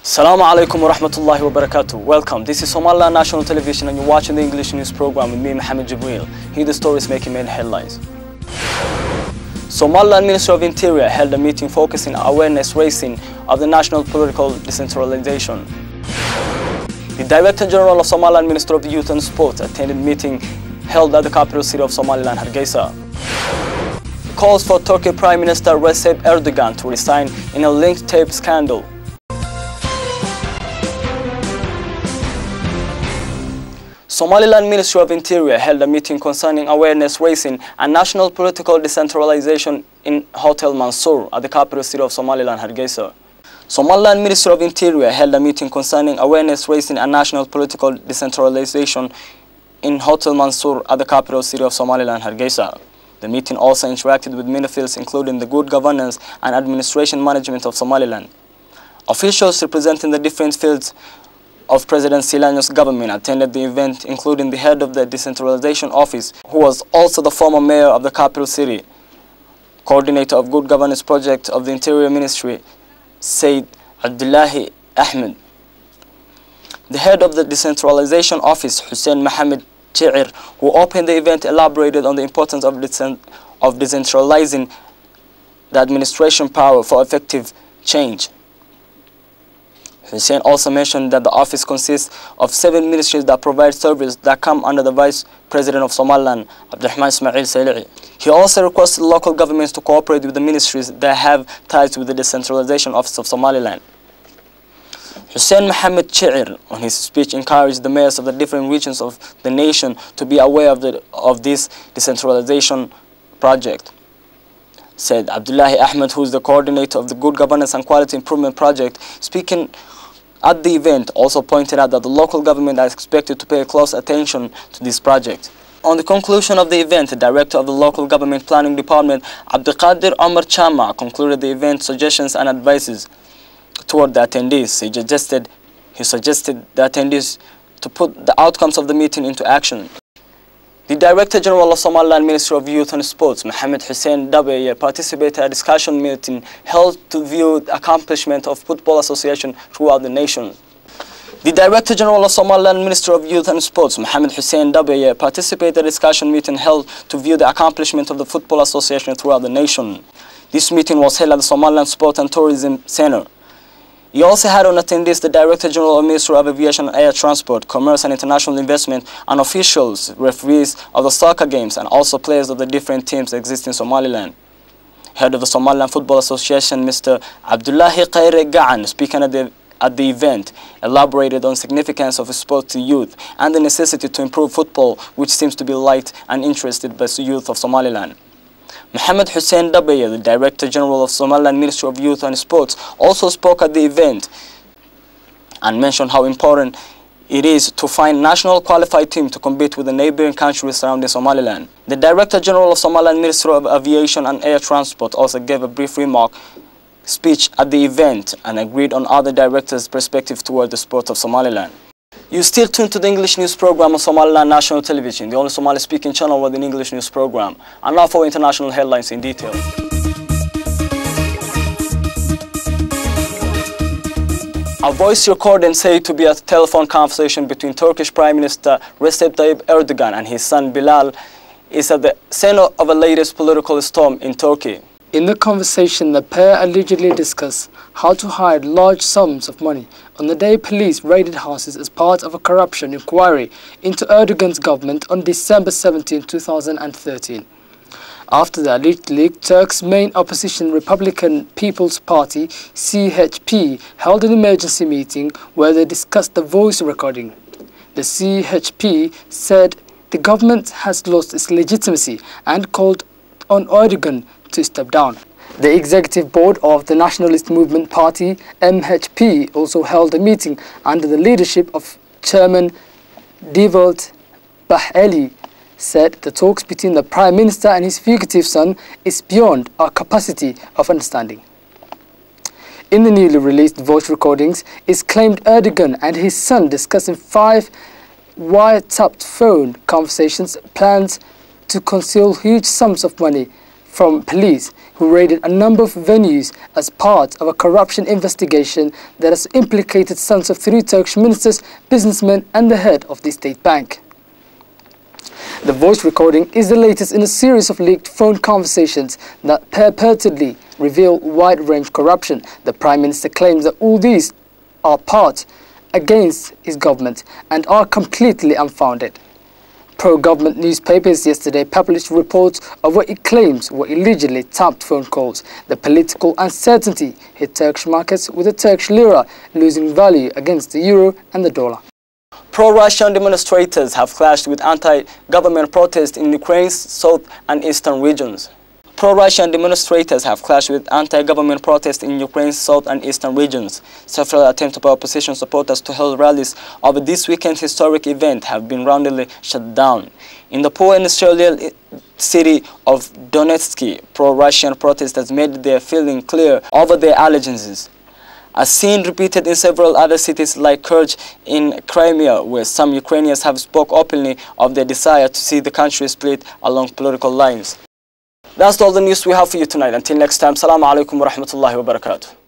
Assalamu alaikum wa rahmatullahi wa barakatuh. Welcome. This is Somaliland National Television and you're watching the English news program with me, Mohammed Jibril. Here the stories making main headlines. Somaliland Ministry of Interior held a meeting focusing on awareness raising of the national political decentralization. The Director General of Somaliland Ministry of Youth and Sport attended meeting held at the capital city of Somaliland, Hargeisa. Calls for Turkey Prime Minister Recep Erdogan to resign in a linked tape scandal. Somaliland Ministry of Interior held a meeting concerning awareness raising and national political decentralization in Hotel Mansour at the capital city of Somaliland, Hargeisa. Somaliland Ministry of Interior held a meeting concerning awareness raising and national political decentralization in Hotel Mansour at the capital city of Somaliland, Hargeisa. The meeting also interacted with many fields including the good governance and administration management of Somaliland. Officials representing the different fields of President Silanyo's government attended the event, including the head of the decentralization office, who was also the former mayor of the capital city, coordinator of good governance project of the Interior Ministry, Said Abdullahi Ahmed. The head of the decentralization office, Hussein Mohammed Chir, who opened the event, elaborated on the importance of decentralizing the administration power for effective change. Hussein also mentioned that the office consists of 7 ministries that provide services that come under the Vice President of Somaliland, Abdulrahman Ismail Salih. He also requested local governments to cooperate with the ministries that have ties with the Decentralization Office of Somaliland. Hussein Mohammed Chir, on his speech, encouraged the mayors of the different regions of the nation to be aware of this decentralization project. Said Abdullahi Ahmed, who is the coordinator of the Good Governance and Quality Improvement Project, speaking at the event, also pointed out that the local government is expected to pay close attention to this project. On the conclusion of the event, the director of the local government planning department, Abdulkadir Omar Chama, concluded the event suggestions and advices toward the attendees. He suggested the attendees to put the outcomes of the meeting into action. The Director General of Somaliland Ministry of Youth and Sports, Mohammed Hussein Dabaye, participated in a discussion meeting held to view the accomplishment of Football Association throughout the nation. The Director General of Somaliland Ministry of Youth and Sports, Mohammed Hussein Dabaye, participated in a discussion meeting held to view the accomplishment of the Football Association throughout the nation. This meeting was held at the Somaliland Sport and Tourism Center. He also had on attendees the Director General of Ministry of Aviation and Air Transport, Commerce and International Investment, and officials, referees of the soccer games, and also players of the different teams existing in Somaliland. Head of the Somaliland Football Association, Mr. Abdullahi Khaire Gaan, speaking at the event, elaborated on the significance of sport to youth and the necessity to improve football, which seems to be liked and interested by the youth of Somaliland. Mohammed Hussein Dabaye, the Director General of Somaliland Ministry of Youth and Sports, also spoke at the event and mentioned how important it is to find national qualified team to compete with the neighboring countries surrounding Somaliland. The Director General of Somaliland Ministry of Aviation and Air Transport also gave a brief speech at the event and agreed on other directors' perspective toward the sport of Somaliland. You still tuned to the English news program on Somaliland National Television, the only Somali-speaking channel with an English news program. And now for international headlines in detail. A voice recording said to be a telephone conversation between Turkish Prime Minister Recep Tayyip Erdogan and his son Bilal is at the center of a latest political storm in Turkey. In the conversation, the pair allegedly discussed how to hide large sums of money on the day police raided houses as part of a corruption inquiry into Erdogan's government on December 17, 2013. After the alleged leak, Turk's main opposition Republican People's Party, CHP, held an emergency meeting where they discussed the voice recording. The CHP said the government has lost its legitimacy and called on Erdogan to step down. The executive board of the Nationalist Movement Party, MHP, also held a meeting under the leadership of Chairman Devlet Baheli, said the talks between the Prime Minister and his fugitive son is beyond our capacity of understanding. In the newly released voice recordings, it's claimed Erdogan and his son discussing 5 wiretapped phone conversations, plans to conceal huge sums of money from police who raided a number of venues as part of a corruption investigation that has implicated sons of 3 Turkish ministers, businessmen and the head of the state bank. The voice recording is the latest in a series of leaked phone conversations that purportedly reveal wide-range corruption. The Prime Minister claims that all these are part against his government and are completely unfounded. Pro-government newspapers yesterday published reports of what it claims were allegedly tapped phone calls. The political uncertainty hit Turkish markets, with the Turkish lira losing value against the euro and the dollar. Pro-Russian demonstrators have clashed with anti-government protests in Ukraine's south and eastern regions. Pro-Russian demonstrators have clashed with anti-government protests in Ukraine's south and eastern regions. Several attempts by opposition supporters to hold rallies over this weekend's historic event have been roundly shut down. In the poor industrial city of Donetsk, pro-Russian protesters made their feeling clear over their allegiances, a scene repeated in several other cities like Kerch in Crimea, where some Ukrainians have spoken openly of their desire to see the country split along political lines. That's all the news we have for you tonight. Until next time, Assalamu alaikum wa rahmatullahi wa barakatuh.